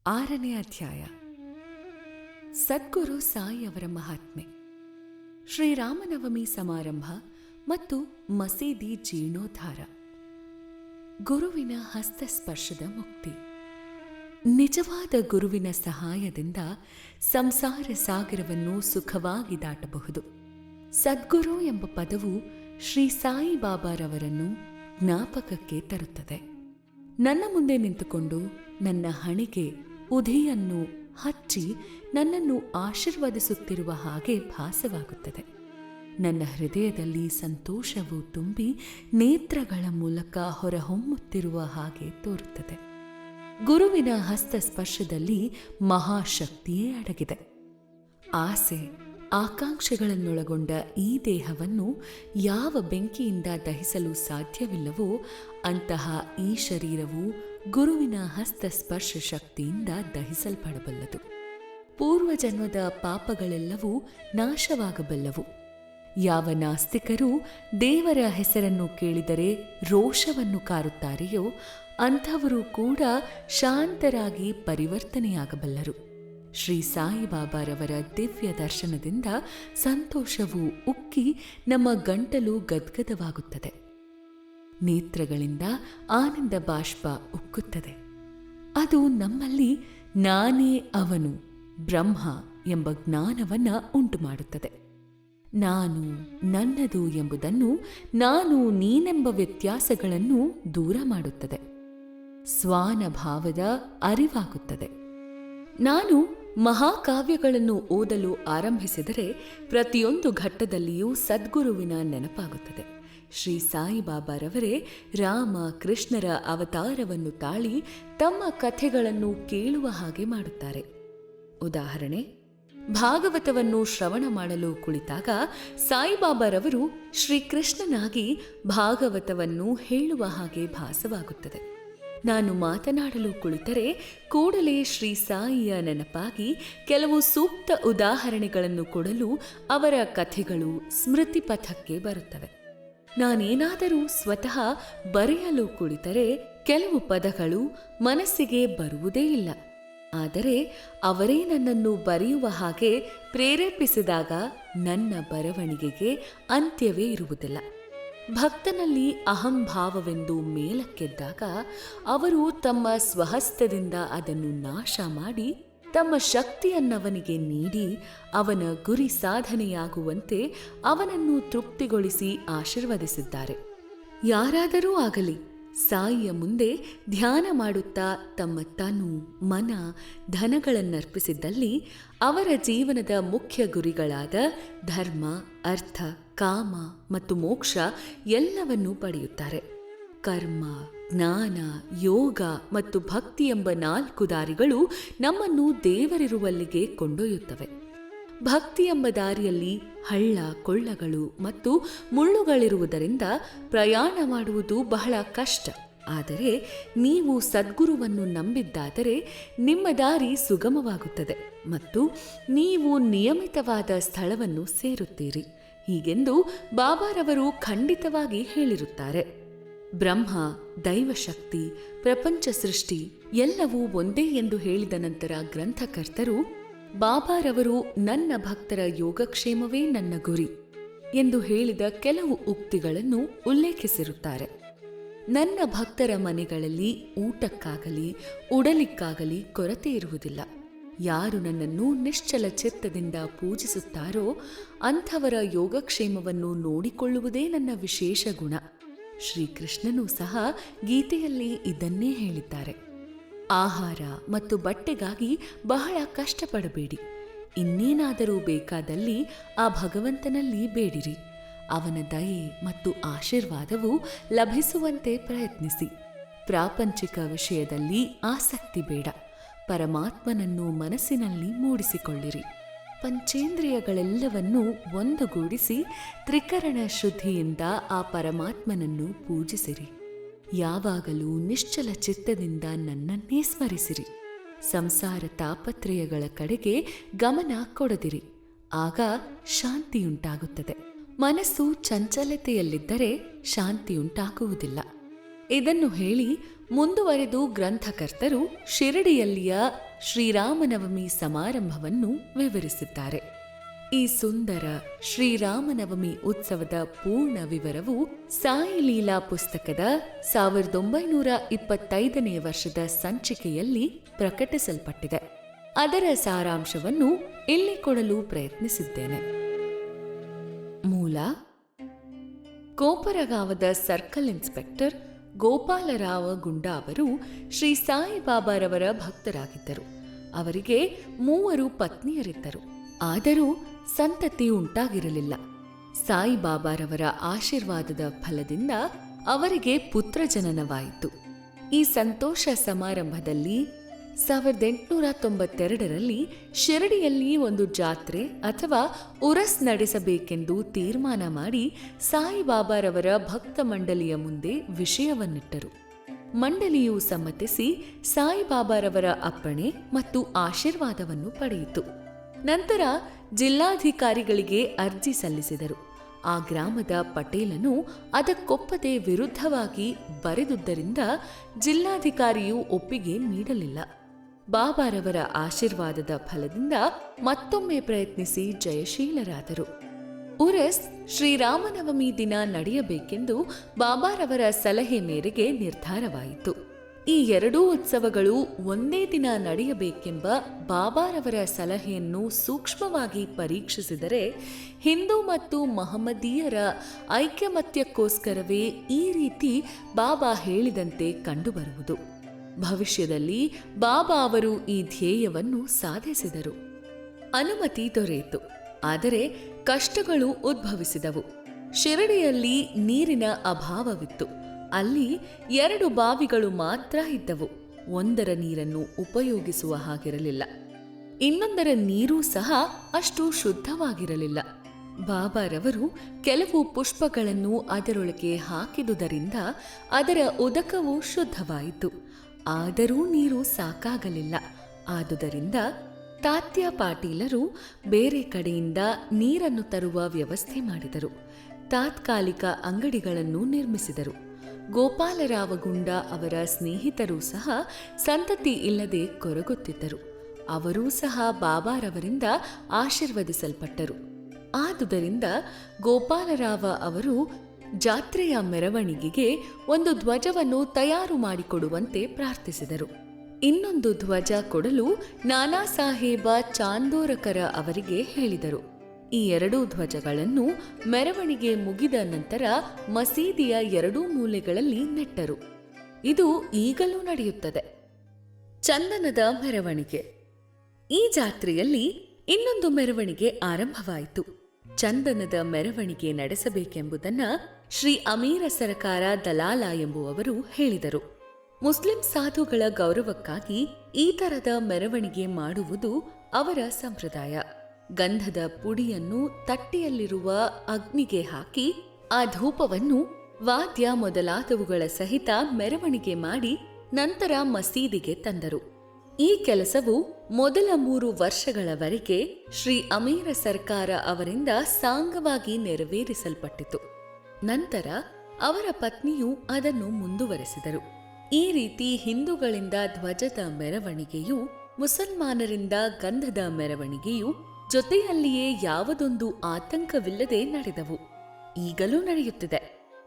6ನೇ ಅಧ್ಯಾಯ. ಸದ್ಗುರು ಸಾಯಿ ಅವರ ಮಹಾತ್ಮೆ. ಶ್ರೀರಾಮನವಮಿ ಸಮಾರಂಭ ಮತ್ತು ಮಸೀದಿ ಜೀರ್ಣೋದ್ಧಾರ. ಗುರುವಿನ ಹಸ್ತಸ್ಪರ್ಶದ ಮುಕ್ತಿ. ನಿಜವಾದ ಗುರುವಿನ ಸಹಾಯದಿಂದ ಸಂಸಾರ ಸಾಗರವನ್ನು ಸುಖವಾಗಿ ದಾಟಬಹುದು. ಸದ್ಗುರು ಎಂಬ ಪದವು ಶ್ರೀ ಸಾಯಿ ಬಾಬಾರವರನ್ನು ಜ್ಞಾಪಕಕ್ಕೆ ತರುತ್ತದೆ. ನನ್ನ ಮುಂದೆ ನಿಂತುಕೊಂಡು ನನ್ನ ಹಣೆಗೆ ಉಧಿಯನ್ನು ಹಚ್ಚಿ ನನ್ನನ್ನು ಆಶೀರ್ವದಿಸುತ್ತಿರುವ ಹಾಗೆ ಭಾಸವಾಗುತ್ತದೆ. ನನ್ನ ಹೃದಯದಲ್ಲಿ ಸಂತೋಷವು ತುಂಬಿ ನೇತ್ರಗಳ ಮೂಲಕ ಹೊರಹೊಮ್ಮುತ್ತಿರುವ ಹಾಗೆ ತೋರುತ್ತದೆ. ಗುರುವಿನ ಹಸ್ತಸ್ಪರ್ಶದಲ್ಲಿ ಮಹಾಶಕ್ತಿಯೇ ಅಡಗಿದೆ. ಆಸೆ ಆಕಾಂಕ್ಷೆಗಳನ್ನೊಳಗೊಂಡ ಈ ದೇಹವನ್ನು ಯಾವ ಬೆಂಕಿಯಿಂದ ದಹಿಸಲು ಸಾಧ್ಯವಿಲ್ಲವೋ ಅಂತಹ ಈ ಶರೀರವು ಗುರುವಿನ ಹಸ್ತಸ್ಪರ್ಶ ಶಕ್ತಿಯಿಂದ ದಹಿಸಲ್ಪಡಬಲ್ಲದು. ಪೂರ್ವಜನ್ಮದ ಪಾಪಗಳೆಲ್ಲವೂ ನಾಶವಾಗಬಲ್ಲವು. ಯಾವ ನಾಸ್ತಿಕರು ದೇವರ ಹೆಸರನ್ನು ಕೇಳಿದರೆ ರೋಷವನ್ನು ಕಾರುತ್ತಾರೆಯೋ ಅಂಥವರು ಕೂಡ ಶಾಂತರಾಗಿ ಪರಿವರ್ತನೆಯಾಗಬಲ್ಲರು. ಶ್ರೀ ಸಾಯಿಬಾಬಾರವರ ದಿವ್ಯ ದರ್ಶನದಿಂದ ಸಂತೋಷವು ಉಕ್ಕಿ ನಮ್ಮ ಗಂಟಲು ಗದ್ಗದವಾಗುತ್ತದೆ. ನೇತ್ರಗಳಿಂದ ಆನಂದ ಬಾಷ್ಪ ಉಕ್ಕುತ್ತದೆ. ಅದು ನಮ್ಮಲ್ಲಿ ನಾನೇ ಅವನು ಬ್ರಹ್ಮ ಎಂಬ ಜ್ಞಾನವನ್ನು ಉಂಟು ಮಾಡುತ್ತದೆ. ನಾನು ನನ್ನದು ಎಂಬುದನ್ನು, ನಾನು ನೀನೆಂಬ ವ್ಯತ್ಯಾಸಗಳನ್ನು ದೂರ ಮಾಡುತ್ತದೆ. ಸ್ವಾನುಭಾವದ ಅರಿವಾಗುತ್ತದೆ. ನಾನು ಮಹಾಕಾವ್ಯಗಳನ್ನು ಓದಲು ಆರಂಭಿಸಿದರೆ ಪ್ರತಿಯೊಂದು ಘಟ್ಟದಲ್ಲಿಯೂ ಸದ್ಗುರುವಿನ ನೆನಪಾಗುತ್ತದೆ. ಶ್ರೀ ಸಾಯಿಬಾಬಾರವರೇ ರಾಮ ಕೃಷ್ಣರ ಅವತಾರವನ್ನು ತಾಳಿ ತಮ್ಮ ಕಥೆಗಳನ್ನು ಕೇಳುವ ಹಾಗೆ ಮಾಡುತ್ತಾರೆ. ಉದಾಹರಣೆ, ಭಾಗವತವನ್ನು ಶ್ರವಣ ಮಾಡಲು ಕುಳಿತಾಗ ಸಾಯಿಬಾಬಾರವರು ಶ್ರೀಕೃಷ್ಣನಾಗಿ ಭಾಗವತವನ್ನು ಹೇಳುವ ಹಾಗೆ ಭಾಸವಾಗುತ್ತದೆ. ನಾನು ಮಾತನಾಡಲು ಕುಳಿತರೆ ಕೂಡಲೇ ಶ್ರೀ ಸಾಯಿಯ ನೆನಪಾಗಿ ಕೆಲವು ಸೂಕ್ತ ಉದಾಹರಣೆಗಳನ್ನು ಕೊಡಲು ಅವರ ಕಥೆಗಳು ಸ್ಮೃತಿ ಪಥಕ್ಕೆ ಬರುತ್ತವೆ. ನಾನೇನಾದರೂ ಸ್ವತಃ ಬರೆಯಲು ಕುಳಿತರೆ ಕೆಲವು ಪದಗಳು ಮನಸ್ಸಿಗೆ ಬರುವುದೇ ಇಲ್ಲ. ಆದರೆ ಅವರೇ ನನ್ನನ್ನು ಬರೆಯುವ ಹಾಗೆ ಪ್ರೇರೇಪಿಸಿದಾಗ ನನ್ನ ಬರವಣಿಗೆಗೆ ಅಂತ್ಯವೇ ಇರುವುದಿಲ್ಲ. ಭಕ್ತನಲ್ಲಿ ಅಹಂಭಾವವೆಂದು ಮೇಲಕ್ಕೆದ್ದಾಗ ಅವರು ತಮ್ಮ ಸ್ವಹಸ್ತದಿಂದ ಅದನ್ನು ನಾಶ ಮಾಡಿ ತಮ್ಮ ಶಕ್ತಿಯನ್ನವನಿಗೆ ನೀಡಿ ಅವನ ಗುರಿ ಸಾಧನೆಯಾಗುವಂತೆ ಅವನನ್ನು ತೃಪ್ತಿಗೊಳಿಸಿ ಆಶೀರ್ವದಿಸಿದ್ದಾರೆ. ಯಾರಾದರೂ ಆಗಲಿ ಸಾಯಿಯ ಮುಂದೆ ಧ್ಯಾನ ಮಾಡುತ್ತಾ ತಮ್ಮ ತನು ಮನ ಧನಗಳನ್ನರ್ಪಿಸಿದ್ದಲ್ಲಿ ಅವರ ಜೀವನದ ಮುಖ್ಯ ಗುರಿಗಳಾದ ಧರ್ಮ, ಅರ್ಥ, ಕಾಮ ಮತ್ತು ಮೋಕ್ಷ ಎಲ್ಲವನ್ನೂ ಪಡೆಯುತ್ತಾರೆ. ಕರ್ಮ, ಜ್ಞಾನ, ಯೋಗ ಮತ್ತು ಭಕ್ತಿ ಎಂಬ 4 ದಾರಿಗಳು ನಮ್ಮನ್ನು ದೇವರಿರುವಲ್ಲಿಗೆ ಕೊಂಡೊಯ್ಯುತ್ತವೆ. ಭಕ್ತಿ ಎಂಬ ದಾರಿಯಲ್ಲಿ ಹಳ್ಳ ಕೊಳ್ಳಗಳು ಮತ್ತು ಮುಳ್ಳುಗಳಿರುವುದರಿಂದ ಪ್ರಯಾಣ ಮಾಡುವುದು ಬಹಳ ಕಷ್ಟ. ಆದರೆ ನೀವು ಸದ್ಗುರುವನ್ನು ನಂಬಿದ್ದಾದರೆ ನಿಮ್ಮ ದಾರಿ ಸುಗಮವಾಗುತ್ತದೆ ಮತ್ತು ನೀವು ನಿಯಮಿತವಾದ ಸ್ಥಳವನ್ನು ಸೇರುತ್ತೀರಿ. ಹೀಗೆಂದು ಬಾಬಾರವರು ಖಂಡಿತವಾಗಿ ಹೇಳಿರುತ್ತಾರೆ. ಬ್ರಹ್ಮ, ದೈವಶಕ್ತಿ, ಪ್ರಪಂಚ ಸೃಷ್ಟಿ ಎಲ್ಲವೂ ಒಂದೇ ಎಂದು ಹೇಳಿದ ನಂತರ ಗ್ರಂಥಕರ್ತರು ಬಾಬಾರವರು ನನ್ನ ಭಕ್ತರ ಯೋಗಕ್ಷೇಮವೇ ನನ್ನ ಗುರಿ ಎಂದು ಹೇಳಿದ ಕೆಲವು ಉಕ್ತಿಗಳನ್ನು ಉಲ್ಲೇಖಿಸಿರುತ್ತಾರೆ. ನನ್ನ ಭಕ್ತರ ಮನೆಗಳಲ್ಲಿ ಊಟಕ್ಕಾಗಲಿ ಉಡಲಿಕ್ಕಾಗಲಿ ಕೊರತೆ ಇರುವುದಿಲ್ಲ. ಯಾರು ನನ್ನನ್ನು ನಿಶ್ಚಲ ಚಿತ್ತದಿಂದ ಪೂಜಿಸುತ್ತಾರೋ ಅಂಥವರ ಯೋಗಕ್ಷೇಮವನ್ನು ನೋಡಿಕೊಳ್ಳುವುದೇ ನನ್ನ ವಿಶೇಷ ಗುಣ. ಶ್ರೀಕೃಷ್ಣನೂ ಸಹ ಗೀತೆಯಲ್ಲಿ ಇದನ್ನೇ ಹೇಳಿದ್ದಾರೆ. ಆಹಾರ ಮತ್ತು ಬಟ್ಟೆಗಾಗಿ ಬಹಳ ಕಷ್ಟಪಡಬೇಡಿ. ಇನ್ನೇನಾದರೂ ಬೇಕಾದಲ್ಲಿ ಆ ಭಗವಂತನಲ್ಲಿ ಬೇಡಿರಿ. ಅವನ ದಯೆ ಮತ್ತು ಆಶೀರ್ವಾದವು ಲಭಿಸುವಂತೆ ಪ್ರಯತ್ನಿಸಿ. ಪ್ರಾಪಂಚಿಕ ವಿಷಯದಲ್ಲಿ ಆಸಕ್ತಿ ಬೇಡ. ಪರಮಾತ್ಮನನ್ನು ಮನಸ್ಸಿನಲ್ಲಿ ಮೂಡಿಸಿಕೊಳ್ಳಿರಿ. ಪಂಚೇಂದ್ರಿಯಗಳೆಲ್ಲವನ್ನೂ ಒಂದುಗೂಡಿಸಿ ತ್ರಿಕರಣ ಶುದ್ಧಿಯಿಂದ ಆ ಪರಮಾತ್ಮನನ್ನು ಪೂಜಿಸಿರಿ. ಯಾವಾಗಲೂ ನಿಶ್ಚಲ ಚಿತ್ತದಿಂದ ನನ್ನನ್ನೇ ಸ್ಮರಿಸಿರಿ. ಸಂಸಾರ ತಾಪತ್ರಯಗಳ ಕಡೆಗೆ ಗಮನ ಕೊಡದಿರಿ. ಆಗ ಶಾಂತಿಯುಂಟಾಗುತ್ತದೆ. ಮನಸ್ಸು ಚಂಚಲತೆಯಲ್ಲಿದ್ದರೆ ಶಾಂತಿಯುಂಟಾಗುವುದಿಲ್ಲ. ಇದನ್ನು ಹೇಳಿ ಮುಂದುವರೆದು ಗ್ರಂಥಕರ್ತರು ಶಿರಡಿಯಲ್ಲಿಯ ಶ್ರೀರಾಮನವಮಿ ಸಮಾರಂಭವನ್ನು ವಿವರಿಸಿದ್ದಾರೆ. ಈ ಸುಂದರ ಶ್ರೀರಾಮನವಮಿ ಉತ್ಸವದ ಪೂರ್ಣ ವಿವರವು ಸಾಯಿ ಲೀಲಾ ಪುಸ್ತಕದ 1925ನೇ ವರ್ಷದ ಸಂಚಿಕೆಯಲ್ಲಿ ಪ್ರಕಟಿಸಲ್ಪಟ್ಟಿದೆ. ಅದರ ಸಾರಾಂಶವನ್ನು ಇಲ್ಲಿ ಕೊಡಲು ಪ್ರಯತ್ನಿಸಿದ್ದೇನೆ. ಮೂಲ: ಕೋಪರಗಾವದ ಸರ್ಕಲ್ ಇನ್ಸ್ಪೆಕ್ಟರ್ ಗೋಪಾಲರಾವ ಗುಂಡಾ ಅವರು ಶ್ರೀ ಸಾಯಿಬಾಬಾರವರ ಭಕ್ತರಾಗಿದ್ದರು. ಅವರಿಗೆ 3 ಪತ್ನಿಯರಿದ್ದರು. ಆದರೂ ಸಂತತಿ ಉಂಟಾಗಿರಲಿಲ್ಲ. ಸಾಯಿಬಾಬಾರವರ ಆಶೀರ್ವಾದದ ಫಲದಿಂದ ಅವರಿಗೆ ಪುತ್ರ ಜನನವಾಯಿತು. ಈ ಸಂತೋಷ ಸಮಾರಂಭದಲ್ಲಿ 1892ರಲ್ಲಿ ಶಿರಡಿಯಲ್ಲಿ ಒಂದು ಜಾತ್ರೆ ಅಥವಾ ಉರಸ್ ನಡೆಸಬೇಕೆಂದು ತೀರ್ಮಾನ ಮಾಡಿ ಸಾಯಿಬಾಬಾರವರ ಭಕ್ತ ಮಂಡಳಿಯ ಮುಂದೆ ವಿಷಯವನ್ನಿಟ್ಟರು. ಮಂಡಳಿಯು ಸಮ್ಮತಿಸಿ ಸಾಯಿಬಾಬಾರವರ ಅಪ್ಪಣೆ ಮತ್ತು ಆಶೀರ್ವಾದವನ್ನು ಪಡೆಯಿತು. ನಂತರ ಜಿಲ್ಲಾಧಿಕಾರಿಗಳಿಗೆ ಅರ್ಜಿ ಸಲ್ಲಿಸಿದರು. ಆ ಗ್ರಾಮದ ಪಟೇಲನು ಅದಕ್ಕೊಪ್ಪದೆ ವಿರುದ್ಧವಾಗಿ ಬರೆದುದರಿಂದ ಜಿಲ್ಲಾಧಿಕಾರಿಯು ಒಪ್ಪಿಗೆ ನೀಡಲಿಲ್ಲ. ಬಾಬಾರವರ ಆಶೀರ್ವಾದದ ಫಲದಿಂದ ಮತ್ತೊಮ್ಮೆ ಪ್ರಯತ್ನಿಸಿ ಜಯಶೀಲರಾದರು. ಉರಸ್ ಶ್ರೀರಾಮನವಮಿ ದಿನ ನಡೆಯಬೇಕೆಂದು ಬಾಬಾರವರ ಸಲಹೆ ಮೇರೆಗೆ ನಿರ್ಧಾರವಾಯಿತು. ಈ 2 ಉತ್ಸವಗಳು ಒಂದೇ ದಿನ ನಡೆಯಬೇಕೆಂಬ ಬಾಬಾರವರ ಸಲಹೆಯನ್ನು ಸೂಕ್ಷ್ಮವಾಗಿ ಪರೀಕ್ಷಿಸಿದರೆ ಹಿಂದೂ ಮತ್ತು ಮಹಮ್ಮದೀಯರ ಐಕ್ಯಮತ್ಯಕ್ಕೋಸ್ಕರವೇ ಈ ರೀತಿ ಬಾಬಾ ಹೇಳಿದಂತೆ ಕಂಡುಬರುವುದು. ಭವಿಷ್ಯದಲ್ಲಿ ಬಾಬಾ ಅವರು ಈ ಧ್ಯೇಯವನ್ನು ಸಾಧಿಸಿದರು. ಅನುಮತಿ ದೊರೆಯಿತು. ಆದರೆ ಕಷ್ಟಗಳು ಉದ್ಭವಿಸಿದವು. ಶಿರಡಿಯಲ್ಲಿ ನೀರಿನ ಅಭಾವವಿತ್ತು. ಅಲ್ಲಿ 2 ಬಾವಿಗಳು ಮಾತ್ರ ಇದ್ದವು. ಒಂದರ ನೀರನ್ನು ಉಪಯೋಗಿಸುವ ಹಾಗಿರಲಿಲ್ಲ. ಇನ್ನೊಂದರ ನೀರೂ ಸಹ ಅಷ್ಟು ಶುದ್ಧವಾಗಿರಲಿಲ್ಲ. ಬಾಬಾರವರು ಕೆಲವು ಪುಷ್ಪಗಳನ್ನು ಅದರೊಳಗೆ ಹಾಕಿದುದರಿಂದ ಅದರ ಉದಕವು ಶುದ್ಧವಾಯಿತು. ಆದರೂ ನೀರು ಸಾಕಾಗಲಿಲ್ಲ. ಆದುದರಿಂದ ತಾತ್ಯ ಪಾಟೀಲರು ಬೇರೆ ಕಡೆಯಿಂದ ನೀರನ್ನು ತರುವ ವ್ಯವಸ್ಥೆ ಮಾಡಿದರು. ತಾತ್ಕಾಲಿಕ ಅಂಗಡಿಗಳನ್ನು ನಿರ್ಮಿಸಿದರು. ಗೋಪಾಲರಾವ ಗುಂಡಾ ಅವರ ಸ್ನೇಹಿತರೂ ಸಹ ಸಂತತಿ ಇಲ್ಲದೆ ಕೊರಗುತ್ತಿದ್ದರು. ಅವರೂ ಸಹ ಬಾಬಾರವರಿಂದ ಆಶೀರ್ವದಿಸಲ್ಪಟ್ಟರು. ಆದುದರಿಂದ ಗೋಪಾಲರಾವ ಅವರು ಜಾತ್ರೆಯ ಮೆರವಣಿಗೆಗೆ ಒಂದು ಧ್ವಜವನ್ನು ತಯಾರು ಮಾಡಿಕೊಡುವಂತೆ ಪ್ರಾರ್ಥಿಸಿದರು. ಇನ್ನೊಂದು ಧ್ವಜ ಕೊಡಲು ನಾನಾ ಸಾಹೇಬ ಚಾಂದೋರಕರ ಅವರಿಗೆ ಹೇಳಿದರು. ಈ 2 ಧ್ವಜಗಳನ್ನು ಮೆರವಣಿಗೆ ಮುಗಿದ ನಂತರ ಮಸೀದಿಯ 2 ಮೂಲೆಗಳಲ್ಲಿ ನೆಟ್ಟರು. ಇದು ಈಗಲೂ ನಡೆಯುತ್ತದೆ. ಚಂದನದ ಮೆರವಣಿಗೆ. ಈ ಜಾತ್ರೆಯಲ್ಲಿ ಇನ್ನೊಂದು ಮೆರವಣಿಗೆ ಆರಂಭವಾಯಿತು. ಚಂದನದ ಮೆರವಣಿಗೆ ನಡೆಸಬೇಕೆಂಬುದನ್ನು ಶ್ರೀ ಅಮೀರ ಸರಕಾರ ದಲಾಲ ಎಂಬುವವರು ಹೇಳಿದರು. ಮುಸ್ಲಿಂ ಸಾಧುಗಳ ಗೌರವಕ್ಕಾಗಿ ಈ ತರದ ಮೆರವಣಿಗೆ ಮಾಡುವುದು ಅವರ ಸಂಪ್ರದಾಯ. ಗಂಧದ ಪುಡಿಯನ್ನು ತಟ್ಟೆಯಲ್ಲಿರುವ ಅಗ್ನಿಗೆ ಹಾಕಿ ಆ ಧೂಪವನ್ನು ವಾದ್ಯ ಮೊದಲಾದವುಗಳ ಸಹಿತ ಮೆರವಣಿಗೆ ಮಾಡಿ ನಂತರ ಮಸೀದಿಗೆ ತಂದರು. ಈ ಕೆಲಸವು ಮೊದಲ 3 ವರ್ಷಗಳವರೆಗೆ ಶ್ರೀ ಅಮೀರ ಸರ್ಕಾರ ಅವರಿಂದ ಸಾಂಗವಾಗಿ ನೆರವೇರಿಸಲ್ಪಟ್ಟಿತು. ನಂತರ ಅವರ ಪತ್ನಿಯು ಅದನ್ನು ಮುಂದುವರೆಸಿದರು. ಈ ರೀತಿ ಹಿಂದೂಗಳಿಂದ ಧ್ವಜದ ಮೆರವಣಿಗೆಯು, ಮುಸಲ್ಮಾನರಿಂದ ಗಂಧದ ಮೆರವಣಿಗೆಯು ಜೊತೆಯಲ್ಲಿಯೇ ಯಾವುದೊಂದು ಆತಂಕವಿಲ್ಲದೆ ನಡೆದವು. ಈಗಲೂ ನಡೆಯುತ್ತಿದೆ.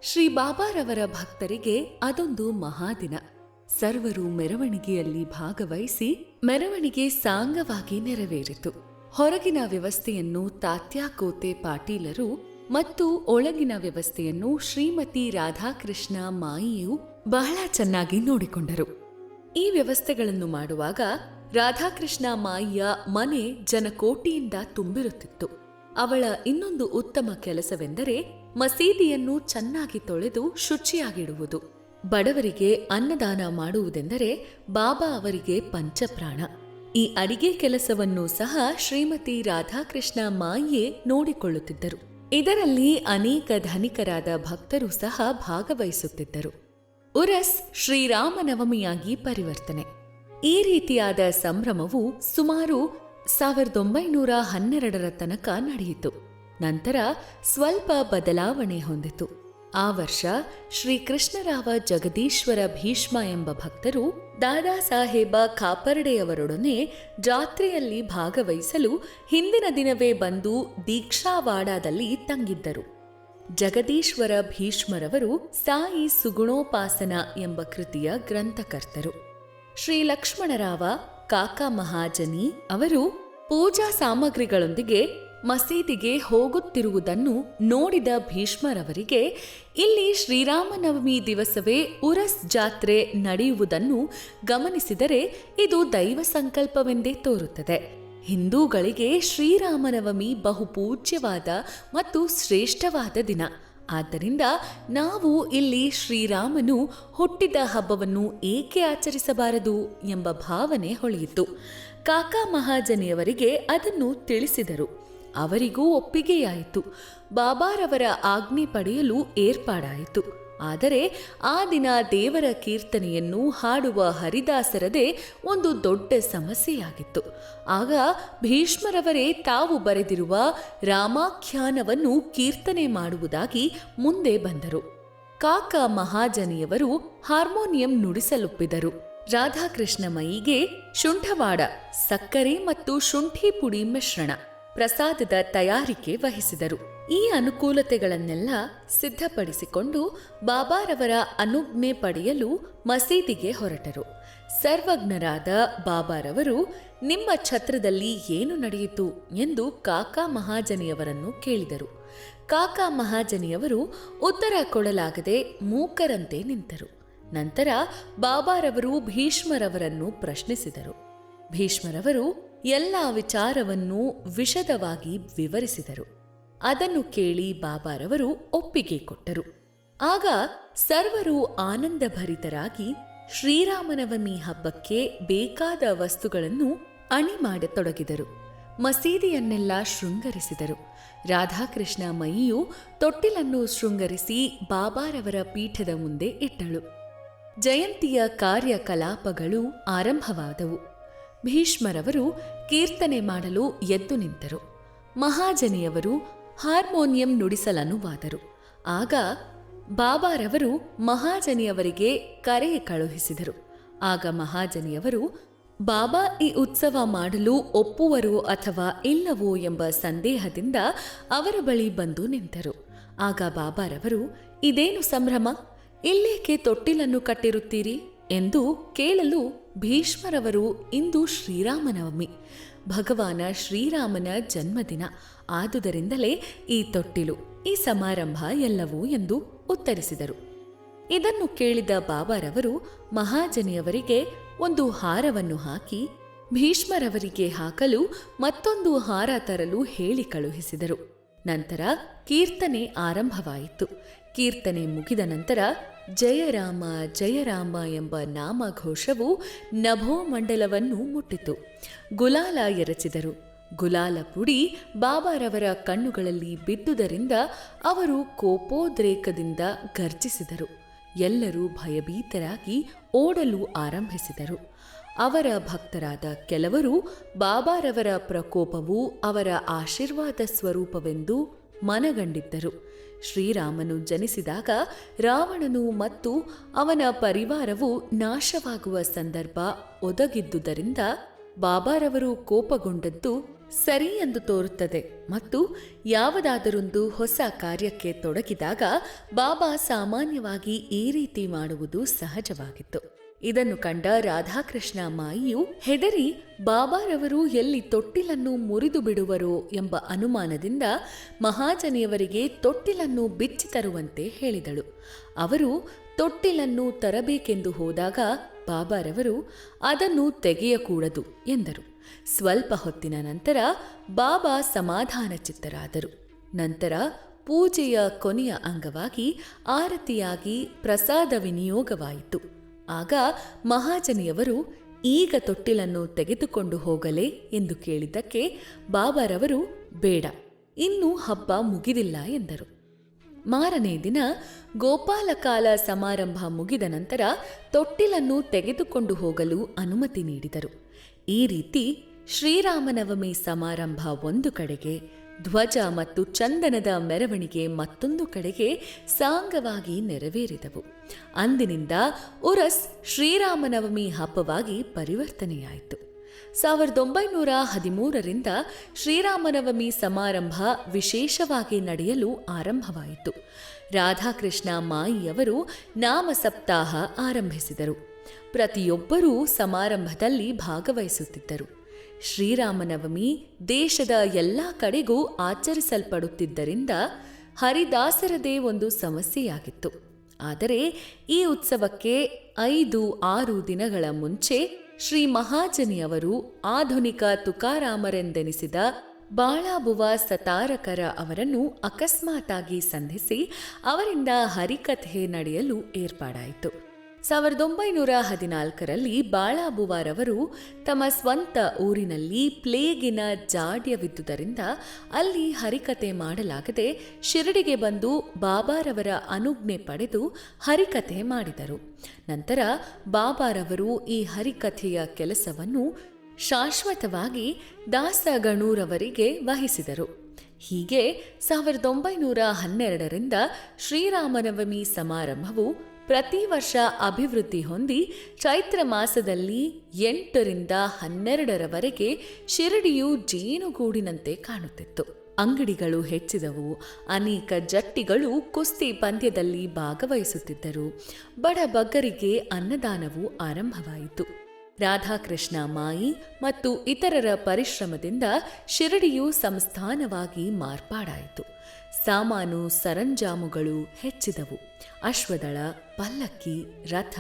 ಶ್ರೀ ಬಾಬಾರವರ ಭಕ್ತರಿಗೆ ಅದೊಂದು ಮಹಾದಿನ. ಸರ್ವರು ಮೆರವಣಿಗೆಯಲ್ಲಿ ಭಾಗವಹಿಸಿ ಮೆರವಣಿಗೆ ಸಾಂಗವಾಗಿ ನೆರವೇರಿತು. ಹೊರಗಿನ ವ್ಯವಸ್ಥೆಯನ್ನು ತಾತ್ಯಾಕೋತೆ ಪಾಟೀಲರು ಮತ್ತು ಒಳಗಿನ ವ್ಯವಸ್ಥೆಯನ್ನು ಶ್ರೀಮತಿ ರಾಧಾಕೃಷ್ಣ ಮಾಯಿಯು ಬಹಳ ಚೆನ್ನಾಗಿ ನೋಡಿಕೊಂಡರು. ಈ ವ್ಯವಸ್ಥೆಗಳನ್ನು ಮಾಡುವಾಗ ರಾಧಾಕೃಷ್ಣ ಮಾಯಿಯ ಮನೆ ಜನಕೋಟಿಯಿಂದ ತುಂಬಿರುತ್ತಿತ್ತು. ಅವಳ ಇನ್ನೊಂದು ಉತ್ತಮ ಕೆಲಸವೆಂದರೆ ಮಸೀದಿಯನ್ನು ಚೆನ್ನಾಗಿ ತೊಳೆದು ಶುಚಿಯಾಗಿಡುವುದು. ಬಡವರಿಗೆ ಅನ್ನದಾನ ಮಾಡುವುದೆಂದರೆ ಬಾಬಾ ಅವರಿಗೆ ಪಂಚಪ್ರಾಣ. ಈ ಅಡಿಗೆ ಕೆಲಸವನ್ನು ಸಹ ಶ್ರೀಮತಿ ರಾಧಾಕೃಷ್ಣ ಮಾಯಿಯೇ ನೋಡಿಕೊಳ್ಳುತ್ತಿದ್ದರು. ಇದರಲ್ಲಿ ಅನೇಕ ಧನಿಕರಾದ ಭಕ್ತರು ಸಹ ಭಾಗವಹಿಸುತ್ತಿದ್ದರು. ಉರಸ್ ಶ್ರೀರಾಮನವಮಿಯಾಗಿ ಪರಿವರ್ತನೆ. ಈ ರೀತಿಯಾದ ಸಂಭ್ರಮವು ಸುಮಾರು 1912ರ ತನಕ ನಡೆಯಿತು. ನಂತರ ಸ್ವಲ್ಪ ಬದಲಾವಣೆ ಹೊಂದಿತು. ಆ ವರ್ಷ ಶ್ರೀಕೃಷ್ಣರಾವ ಜಗದೀಶ್ವರ ಭೀಷ್ಮ ಎಂಬ ಭಕ್ತರು ದಾದಾ ಸಾಹೇಬ ಖಾಪರ್ಡೆಯವರೊಡನೆ ಜಾತ್ರೆಯಲ್ಲಿ ಭಾಗವಹಿಸಲು ಹಿಂದಿನ ದಿನವೇ ಬಂದು ದೀಕ್ಷಾವಾಡಾದಲ್ಲಿ ತಂಗಿದ್ದರು. ಜಗದೀಶ್ವರ ಭೀಷ್ಮರವರು ಸಾಯಿ ಸುಗುಣೋಪಾಸನ ಎಂಬ ಕೃತಿಯ ಗ್ರಂಥಕರ್ತರು. ಶ್ರೀ ಲಕ್ಷ್ಮಣರಾವ ಕಾಕಾ ಮಹಾಜನಿ ಅವರು ಪೂಜಾ ಸಾಮಗ್ರಿಗಳೊಂದಿಗೆ ಮಸೀದಿಗೆ ಹೋಗುತ್ತಿರುವುದನ್ನು ನೋಡಿದ ಭೀಷ್ಮರವರಿಗೆ ಇಲ್ಲಿ ಶ್ರೀರಾಮನವಮಿ ದಿವಸವೇ ಉರಸ್ ಜಾತ್ರೆ ನಡೆಯುವುದನ್ನು ಗಮನಿಸಿದರೆ ಇದು ದೈವ ಸಂಕಲ್ಪವೆಂದೇ ತೋರುತ್ತದೆ. ಹಿಂದೂಗಳಿಗೆ ಶ್ರೀರಾಮನವಮಿ ಬಹುಪೂಜ್ಯವಾದ ಮತ್ತು ಶ್ರೇಷ್ಠವಾದ ದಿನ. ಆದ್ದರಿಂದ ನಾವು ಇಲ್ಲಿ ಶ್ರೀರಾಮನು ಹುಟ್ಟಿದ ಹಬ್ಬವನ್ನು ಏಕೆ ಆಚರಿಸಬಾರದು ಎಂಬ ಭಾವನೆ ಹೊಳೆಯಿತು. ಕಾಕಾ ಮಹಾಜನಿಯವರಿಗೆ ಅದನ್ನು ತಿಳಿಸಿದರು. ಅವರಿಗೂ ಒಪ್ಪಿಗೆಯಾಯಿತು. ಬಾಬಾರವರ ಆಜ್ಞೆ ಪಡೆಯಲು ಏರ್ಪಾಡಾಯಿತು. ಆದರೆ ಆ ದಿನ ದೇವರ ಕೀರ್ತನೆಯನ್ನು ಹಾಡುವ ಹರಿದಾಸರದೇ ಒಂದು ದೊಡ್ಡ ಸಮಸ್ಯೆಯಾಗಿತ್ತು. ಆಗ ಭೀಷ್ಮರವರೇ ತಾವು ಬರೆದಿರುವ ರಾಮಾಖ್ಯಾನವನ್ನು ಕೀರ್ತನೆ ಮಾಡುವುದಾಗಿ ಮುಂದೆ ಬಂದರು. ಕಾಕಾ ಮಹಾಜನಿಯವರು ಹಾರ್ಮೋನಿಯಂ ನುಡಿಸಲೊಪ್ಪಿದರು. ರಾಧಾಕೃಷ್ಣಮಯಿಗೆ ಶುಂಠವಾಡ, ಸಕ್ಕರೆ ಮತ್ತು ಶುಂಠಿ ಪುಡಿ ಮಿಶ್ರಣ, ಪ್ರಸಾದದ ತಯಾರಿಕೆ ವಹಿಸಿದರು. ಈ ಅನುಕೂಲತೆಗಳನ್ನೆಲ್ಲ ಸಿದ್ಧಪಡಿಸಿಕೊಂಡು ಬಾಬಾರವರ ಅನುಜ್ಞೆ ಪಡೆಯಲು ಮಸೀದಿಗೆ ಹೊರಟರು. ಸರ್ವಜ್ಞರಾದ ಬಾಬಾರವರು, ನಿಮ್ಮ ಛತ್ರದಲ್ಲಿ ಏನು ನಡೆಯಿತು ಎಂದು ಕಾಕಾ ಮಹಾಜನಿಯವರನ್ನು ಕೇಳಿದರು. ಕಾಕಾ ಮಹಾಜನಿಯವರು ಉತ್ತರ ಕೊಡಲಾಗದೆ ಮೂಕರಂತೆ ನಿಂತರು. ನಂತರ ಬಾಬಾರವರು ಭೀಷ್ಮರವರನ್ನು ಪ್ರಶ್ನಿಸಿದರು. ಭೀಷ್ಮರವರು ಎಲ್ಲ ವಿಚಾರವನ್ನು ವಿಶದವಾಗಿ ವಿವರಿಸಿದರು. ಅದನ್ನು ಕೇಳಿ ಬಾಬಾರವರು ಒಪ್ಪಿಗೆ ಕೊಟ್ಟರು. ಆಗ ಸರ್ವರು ಆನಂದಭರಿತರಾಗಿ ಶ್ರೀರಾಮನವಮಿ ಹಬ್ಬಕ್ಕೆ ಬೇಕಾದ ವಸ್ತುಗಳನ್ನು ಅಣಿ ಮಾಡತೊಡಗಿದರು. ಮಸೀದಿಯನ್ನೆಲ್ಲ ಶೃಂಗರಿಸಿದರು. ರಾಧಾಕೃಷ್ಣ ಮಯಿಯು ತೊಟ್ಟಿಲನ್ನು ಶೃಂಗರಿಸಿ ಬಾಬಾರವರ ಪೀಠದ ಮುಂದೆ ಇಟ್ಟಳು. ಜಯಂತಿಯ ಕಾರ್ಯಕಲಾಪಗಳು ಆರಂಭವಾದವು. ಭೀಷ್ಮರವರು ಕೀರ್ತನೆ ಮಾಡಲು ಎದ್ದು ನಿಂತರು. ಮಹಾಜನಿಯವರು ಹಾರ್ಮೋನಿಯಂ ನುಡಿಸಲನುವಾದರು. ಆಗ ಬಾಬಾರವರು ಮಹಾಜನಿಯವರಿಗೆ ಕರೆ ಕಳುಹಿಸಿದರು. ಆಗ ಮಹಾಜನಿಯವರು ಬಾಬಾ ಈ ಉತ್ಸವ ಮಾಡಲು ಒಪ್ಪುವರೋ ಅಥವಾ ಇಲ್ಲವೋ ಎಂಬ ಸಂದೇಹದಿಂದ ಅವರ ಬಳಿ ಬಂದು ನಿಂತರು. ಆಗ ಬಾಬಾರವರು, ಇದೇನು ಸಂಭ್ರಮ, ಇಲ್ಲೇಕೆ ತೊಟ್ಟಿಲನ್ನು ಕಟ್ಟಿರುತ್ತೀರಿ ಎಂದು ಕೇಳಲು ಭೀಷ್ಮರವರು, ಇಂದು ಶ್ರೀರಾಮನವಮಿ, ಭಗವಾನ ಶ್ರೀರಾಮನ ಜನ್ಮದಿನ, ಆದುದರಿಂದಲೇ ಈ ತೊಟ್ಟಿಲು, ಈ ಸಮಾರಂಭ ಎಲ್ಲವೂ ಎಂದು ಉತ್ತರಿಸಿದರು. ಇದನ್ನು ಕೇಳಿದ ಬಾಬಾರವರು ಮಹಾಜನಿಯವರಿಗೆ ಒಂದು ಹಾರವನ್ನು ಹಾಕಿ ಭೀಷ್ಮರವರಿಗೆ ಹಾಕಲು ಮತ್ತೊಂದು ಹಾರ ತರಲು ಹೇಳಿ ಕಳುಹಿಸಿದರು. ನಂತರ ಕೀರ್ತನೆ ಆರಂಭವಾಯಿತು. ಕೀರ್ತನೆ ಮುಗಿದ ನಂತರ ಜಯರಾಮ ಜಯರಾಮ ಎಂಬ ನಾಮಘೋಷವು ನಭೋಮಂಡಲವನ್ನು ಮುಟ್ಟಿತು. ಗುಲಾಲ ಎರಚಿದರು. ಗುಲಾಲ ಪುಡಿ ಬಾಬಾರವರ ಕಣ್ಣುಗಳಲ್ಲಿ ಬಿದ್ದುದರಿಂದ ಅವರು ಕೋಪೋದ್ರೇಕದಿಂದ ಗರ್ಜಿಸಿದರು. ಎಲ್ಲರೂ ಭಯಭೀತರಾಗಿ ಓಡಲು ಆರಂಭಿಸಿದರು. ಅವರ ಭಕ್ತರಾದ ಕೆಲವರು ಬಾಬಾರವರ ಪ್ರಕೋಪವು ಅವರ ಆಶೀರ್ವಾದ ಸ್ವರೂಪವೆಂದು ಮನಗಂಡಿದ್ದರು. ಶ್ರೀರಾಮನು ಜನಿಸಿದಾಗ ರಾವಣನು ಮತ್ತು ಅವನ ಪರಿವಾರವು ನಾಶವಾಗುವ ಸಂದರ್ಭ ಒದಗಿದ್ದುದರಿಂದ ಬಾಬಾರವರು ಕೋಪಗೊಂಡದ್ದು ಸರಿ ಎಂದು ತೋರುತ್ತದೆ ಮತ್ತು ಯಾವುದಾದರೊಂದು ಹೊಸ ಕಾರ್ಯಕ್ಕೆ ತೊಡಗಿದಾಗ ಬಾಬಾ ಸಾಮಾನ್ಯವಾಗಿ ಈ ರೀತಿ ಮಾಡುವುದು ಸಹಜವಾಗಿತ್ತು. ಇದನ್ನು ಕಂಡ ರಾಧಾಕೃಷ್ಣ ಮಾಯಿಯು ಹೆದರಿ ಬಾಬಾರವರು ಎಲ್ಲಿ ತೊಟ್ಟಿಲನ್ನು ಮುರಿದು ಬಿಡುವರೋ ಎಂಬ ಅನುಮಾನದಿಂದ ಮಹಾಜನಿಯವರಿಗೆ ತೊಟ್ಟಿಲನ್ನು ಬಿಚ್ಚಿ ತರುವಂತೆ ಹೇಳಿದಳು. ಅವರು ತೊಟ್ಟಿಲನ್ನು ತರಬೇಕೆಂದು ಹೋದಾಗ ಬಾಬಾರವರು ಅದನ್ನು ತೆಗೆಯಕೂಡದು ಎಂದರು. ಸ್ವಲ್ಪ ಹೊತ್ತಿನ ನಂತರ ಬಾಬಾ ಸಮಾಧಾನ ಚಿತ್ತರಾದರು. ನಂತರ ಪೂಜೆಯ ಕೊನೆಯ ಅಂಗವಾಗಿ ಆರತಿಯಾಗಿ ಪ್ರಸಾದ ವಿನಿಯೋಗವಾಯಿತು. ಆಗ ಮಹಾಜನಿಯವರು, ಈಗ ತೊಟ್ಟಿಲನ್ನು ತೆಗೆದುಕೊಂಡು ಹೋಗಲೇ ಎಂದು ಕೇಳಿದ್ದಕ್ಕೆ ಬಾಬಾರವರು, ಬೇಡ, ಇನ್ನೂ ಹಬ್ಬ ಮುಗಿದಿಲ್ಲ ಎಂದರು. ಮಾರನೇ ದಿನ ಗೋಪಾಲಕಾಲ ಸಮಾರಂಭ ಮುಗಿದ ನಂತರ ತೊಟ್ಟಿಲನ್ನು ತೆಗೆದುಕೊಂಡು ಹೋಗಲು ಅನುಮತಿ ನೀಡಿದರು. ಈ ರೀತಿ ಶ್ರೀರಾಮನವಮಿ ಸಮಾರಂಭ ಒಂದು ಕಡೆಗೆ, ಧ್ವಜ ಮತ್ತು ಚಂದನದ ಮೆರವಣಿಗೆ ಮತ್ತೊಂದು ಕಡೆಗೆ ಸಾಂಗವಾಗಿ ನೆರವೇರಿದವು. ಅಂದಿನಿಂದ ಉರಸ್ ಶ್ರೀರಾಮನವಮಿ ಹಬ್ಬವಾಗಿ ಪರಿವರ್ತನೆಯಾಯಿತು. 1913ರಿಂದ ಶ್ರೀರಾಮನವಮಿ ಸಮಾರಂಭ ವಿಶೇಷವಾಗಿ ನಡೆಯಲು ಆರಂಭವಾಯಿತು. ರಾಧಾಕೃಷ್ಣ ಮಾಯಿಯವರು ನಾಮ ಸಪ್ತಾಹ ಆರಂಭಿಸಿದರು. ಪ್ರತಿಯೊಬ್ಬರೂ ಸಮಾರಂಭದಲ್ಲಿ ಭಾಗವಹಿಸುತ್ತಿದ್ದರು. ಶ್ರೀರಾಮನವಮಿ ದೇಶದ ಎಲ್ಲ ಕಡೆಗೂ ಆಚರಿಸಲ್ಪಡುತ್ತಿದ್ದರಿಂದ ಹರಿದಾಸರದೇ ಒಂದು ಸಮಸ್ಯೆಯಾಗಿತ್ತು. ಆದರೆ ಈ ಉತ್ಸವಕ್ಕೆ 5-6 ದಿನಗಳ ಮುಂಚೆ ಶ್ರೀ ಮಹಾಜನಿಯವರು ಆಧುನಿಕ ತುಕಾರಾಮರೆಂದೆನಿಸಿದ ಬಾಳಾಬುವ ಸತಾರಕರ ಅವರನ್ನು ಅಕಸ್ಮಾತಾಗಿ ಸಂಧಿಸಿ ಅವರಿಂದ ಹರಿಕಥೆ ನಡೆಯಲು ಏರ್ಪಾಡಾಯಿತು. 1914ರಲ್ಲಿ ಬಾಳಾಬುವಾರವರು ತಮ್ಮ ಸ್ವಂತ ಊರಿನಲ್ಲಿ ಪ್ಲೇಗಿನ ಜಾಡ್ಯವಿದ್ದುದರಿಂದ ಅಲ್ಲಿ ಹರಿಕತೆ ಮಾಡಲಾಗದೆ ಶಿರಡಿಗೆ ಬಂದು ಬಾಬಾರವರ ಅನುಜ್ಞೆ ಪಡೆದು ಹರಿಕತೆ ಮಾಡಿದರು. ನಂತರ ಬಾಬಾರವರು ಈ ಹರಿಕಥೆಯ ಕೆಲಸವನ್ನು ಶಾಶ್ವತವಾಗಿ ದಾಸಗಣೂರವರಿಗೆ ವಹಿಸಿದರು. ಹೀಗೆ 1912ರಿಂದ ಶ್ರೀರಾಮನವಮಿ ಸಮಾರಂಭವು ಪ್ರತಿ ವರ್ಷ ಅಭಿವೃದ್ಧಿ ಹೊಂದಿ ಚೈತ್ರ ಮಾಸದಲ್ಲಿ 8ರಿಂದ 12ರವರೆಗೆ ಶಿರಡಿಯು ಜೇನುಗೂಡಿನಂತೆ ಕಾಣುತ್ತಿತ್ತು. ಅಂಗಡಿಗಳು ಹೆಚ್ಚಿದವು. ಅನೇಕ ಜಟ್ಟಿಗಳು ಕುಸ್ತಿ ಪಂದ್ಯದಲ್ಲಿ ಭಾಗವಹಿಸುತ್ತಿದ್ದರು. ಬಡಬಗ್ಗರಿಗೆ ಅನ್ನದಾನವು ಆರಂಭವಾಯಿತು. ರಾಧಾಕೃಷ್ಣ ಮಾಯಿ ಮತ್ತು ಇತರರ ಪರಿಶ್ರಮದಿಂದ ಶಿರಡಿಯು ಸಂಸ್ಥಾನವಾಗಿ ಮಾರ್ಪಾಡಾಯಿತು. ಸಾಮಾನು ಸರಂಜಾಮುಗಳು ಹೆಚ್ಚಿದವು. ಅಶ್ವದಳ, ಪಲ್ಲಕ್ಕಿ, ರಥ,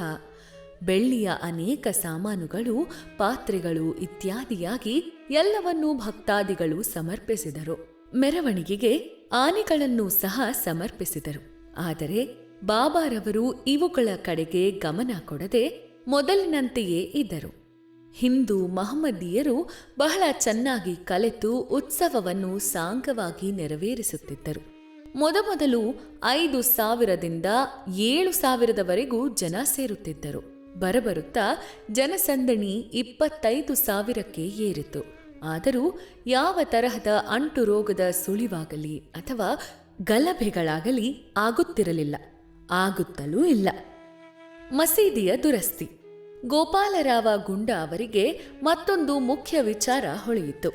ಬೆಳ್ಳಿಯ ಅನೇಕ ಸಾಮಾನುಗಳು, ಪಾತ್ರೆಗಳು ಇತ್ಯಾದಿಯಾಗಿ ಎಲ್ಲವನ್ನೂ ಭಕ್ತಾದಿಗಳು ಸಮರ್ಪಿಸಿದರು. ಮೆರವಣಿಗೆಗೆ ಆನೆಗಳನ್ನು ಸಹ ಸಮರ್ಪಿಸಿದರು. ಆದರೆ ಬಾಬಾರವರು ಇವುಗಳ ಕಡೆಗೆ ಗಮನ ಕೊಡದೆ ಮೊದಲಿನಂತೆಯೇ ಇದ್ದರು. ಹಿಂದೂ ಮಹಮ್ಮದೀಯರು ಬಹಳ ಚೆನ್ನಾಗಿ ಕಲೆತು ಉತ್ಸವವನ್ನು ಸಾಂಗವಾಗಿ ನೆರವೇರಿಸುತ್ತಿದ್ದರು. ಮೊದಮೊದಲು 5,000ದಿಂದ 7,000ವರೆಗೂ ಜನ ಸೇರುತ್ತಿದ್ದರು. ಬರಬರುತ್ತಾ ಜನಸಂದಣಿ 25,000ಕ್ಕೆ ಏರಿತು. ಆದರೂ ಯಾವ ತರಹದ ಅಂಟು ರೋಗದ ಸುಳಿವಾಗಲಿ ಅಥವಾ ಗಲಭೆಗಳಾಗಲಿ ಆಗುತ್ತಿರಲಿಲ್ಲ, ಆಗುತ್ತಲೂ ಇಲ್ಲ. ಮಸೀದಿಯ ದುರಸ್ತಿ. ಗೋಪಾಲರಾವ ಗುಂಡ ಅವರಿಗೆ ಮತ್ತೊಂದು ಮುಖ್ಯ ವಿಚಾರ ಹೊಳೆಯಿತು.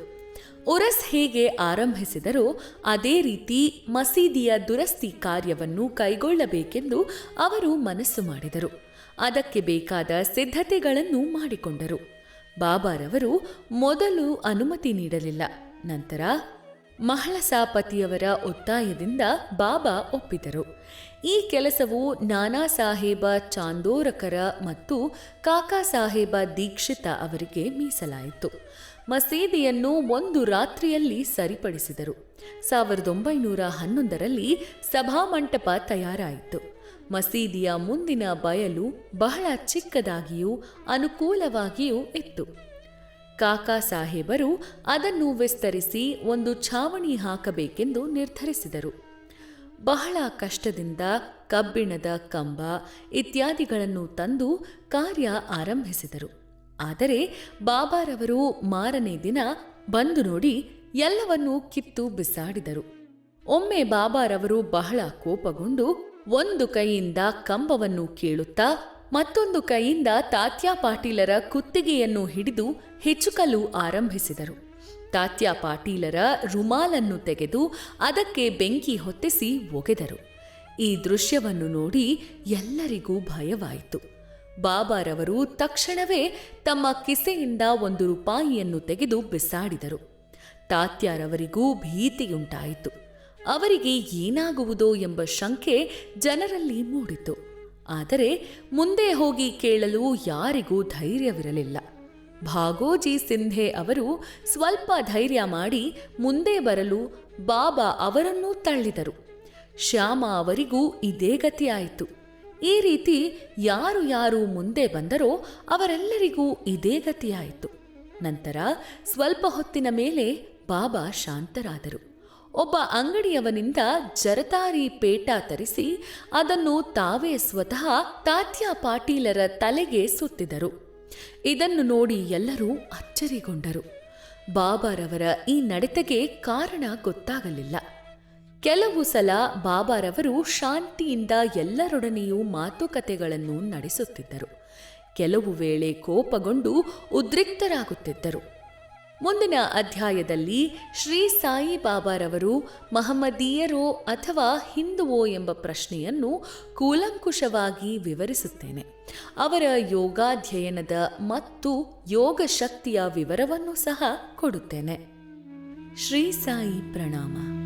ಉರಸ್ ಹೇಗೆ ಆರಂಭಿಸಿದರೋ ಅದೇ ರೀತಿ ಮಸೀದಿಯ ದುರಸ್ತಿ ಕಾರ್ಯವನ್ನು ಕೈಗೊಳ್ಳಬೇಕೆಂದು ಅವರು ಮನಸ್ಸು ಮಾಡಿದರು. ಅದಕ್ಕೆ ಬೇಕಾದ ಸಿದ್ಧತೆಗಳನ್ನು ಮಾಡಿಕೊಂಡರು. ಬಾಬಾರವರು ಮೊದಲು ಅನುಮತಿ ನೀಡಲಿಲ್ಲ. ನಂತರ ಮಹಳಸಾಪತಿಯವರ ಒತ್ತಾಯದಿಂದ ಬಾಬಾ ಒಪ್ಪಿದರು. ಈ ಕೆಲಸವು ನಾನಾ ಸಾಹೇಬ ಚಾಂದೋರಕರ ಮತ್ತು ಕಾಕಾ ಸಾಹೇಬ ದೀಕ್ಷಿತ ಅವರಿಗೆ ಮೀಸಲಾಯಿತು. ಮಸೀದಿಯನ್ನು ಒಂದು ರಾತ್ರಿಯಲ್ಲಿ ಸರಿಪಡಿಸಿದರು. 1911ರಲ್ಲಿ ಸಭಾಮಂಟಪ ತಯಾರಾಯಿತು. ಮಸೀದಿಯ ಮುಂದಿನ ಬಯಲು ಬಹಳ ಚಿಕ್ಕದಾಗಿಯೂ ಅನುಕೂಲವಾಗಿಯೂ ಇತ್ತು. ಕಾಕಾ ಸಾಹೇಬರು ಅದನ್ನು ವಿಸ್ತರಿಸಿ ಒಂದು ಛಾವಣಿ ಹಾಕಬೇಕೆಂದು ನಿರ್ಧರಿಸಿದರು. ಬಹಳ ಕಷ್ಟದಿಂದ ಕಬ್ಬಿಣದ ಕಂಬ ಇತ್ಯಾದಿಗಳನ್ನು ತಂದು ಕಾರ್ಯ ಆರಂಭಿಸಿದರು. ಆದರೆ ಬಾಬಾರವರು ಮಾರನೇ ದಿನ ಬಂದು ನೋಡಿ ಎಲ್ಲವನ್ನೂ ಕಿತ್ತು ಬಿಸಾಡಿದರು. ಒಮ್ಮೆ ಬಾಬಾರವರು ಬಹಳ ಕೋಪಗೊಂಡು ಒಂದು ಕೈಯಿಂದ ಕಂಬವನ್ನು ಕೀಳುತ್ತಾ ಮತ್ತೊಂದು ಕೈಯಿಂದ ತಾತ್ಯಾ ಪಾಟೀಲರ ಕುತ್ತಿಗೆಯನ್ನು ಹಿಡಿದು ಹಿಚುಕಲು ಆರಂಭಿಸಿದರು. ತಾತ್ಯಾ ಪಾಟೀಲರ ರುಮಾಲನ್ನು ತೆಗೆದು ಅದಕ್ಕೆ ಬೆಂಕಿ ಹೊತ್ತಿಸಿ ಒಗೆದರು. ಈ ದೃಶ್ಯವನ್ನು ನೋಡಿ ಎಲ್ಲರಿಗೂ ಭಯವಾಯಿತು. ಬಾಬಾರವರು ತಕ್ಷಣವೇ ತಮ್ಮ ಕಿಸೆಯಿಂದ 1 ರೂಪಾಯಿಯನ್ನು ತೆಗೆದು ಬಿಸಾಡಿದರು. ತಾತ್ಯಾರವರಿಗೂ ಭೀತಿಯುಂಟಾಯಿತು. ಅವರಿಗೆ ಏನಾಗುವುದೋ ಎಂಬ ಶಂಕೆ ಜನರಲ್ಲಿ ಮೂಡಿತು. ಆದರೆ ಮುಂದೆ ಹೋಗಿ ಕೇಳಲು ಯಾರಿಗೂ ಧೈರ್ಯವಿರಲಿಲ್ಲ. ಭಾಗೋಜಿ ಸಿಂಧೆ ಅವರು ಸ್ವಲ್ಪ ಧೈರ್ಯ ಮಾಡಿ ಮುಂದೆ ಬರಲು ಬಾಬಾ ಅವರನ್ನೂ ತಳ್ಳಿದರು. ಶ್ಯಾಮ ಅವರಿಗೂ ಇದೇ ಗತಿಯಾಯಿತು. ಈ ರೀತಿ ಯಾರು ಯಾರು ಮುಂದೆ ಬಂದರೋ ಅವರೆಲ್ಲರಿಗೂ ಇದೇ ಗತಿಯಾಯಿತು. ನಂತರ ಸ್ವಲ್ಪ ಹೊತ್ತಿನ ಮೇಲೆ ಬಾಬಾ ಶಾಂತರಾದರು. ಒಬ್ಬ ಅಂಗಡಿಯವನಿಂದ ಜರತಾರಿ ಪೇಟ ತರಿಸಿ ಅದನ್ನು ತಾವೇ ಸ್ವತಃ ತಾತ್ಯಾ ಪಾಟೀಲರ ತಲೆಗೆ ಸುತ್ತಿದರು. ಇದನ್ನು ನೋಡಿ ಎಲ್ಲರೂ ಅಚ್ಚರಿಗೊಂಡರು. ಬಾಬಾರವರ ಈ ನಡತೆಗೆ ಕಾರಣ ಗೊತ್ತಾಗಲಿಲ್ಲ. ಕೆಲವು ಸಲ ಬಾಬಾರವರು ಶಾಂತಿಯಿಂದ ಎಲ್ಲರೊಡನೆಯೂ ಮಾತುಕತೆಗಳನ್ನು ನಡೆಸುತ್ತಿದ್ದರು. ಕೆಲವು ವೇಳೆ ಕೋಪಗೊಂಡು ಉದ್ರಿಕ್ತರಾಗುತ್ತಿದ್ದರು. ಮುಂದಿನ ಅಧ್ಯಾಯದಲ್ಲಿ ಶ್ರೀ ಸಾಯಿ ಬಾಬಾರವರು ಮಹಮ್ಮದೀಯರೋ ಅಥವಾ ಹಿಂದುವೋ ಎಂಬ ಪ್ರಶ್ನೆಯನ್ನು ಕೂಲಂಕುಷವಾಗಿ ವಿವರಿಸುತ್ತೇನೆ. ಅವರ ಯೋಗಾಧ್ಯಯನದ ಮತ್ತು ಯೋಗ ಶಕ್ತಿಯ ವಿವರವನ್ನು ಸಹ ಕೊಡುತ್ತೇನೆ. ಶ್ರೀ ಸಾಯಿ ಪ್ರಣಾಮ.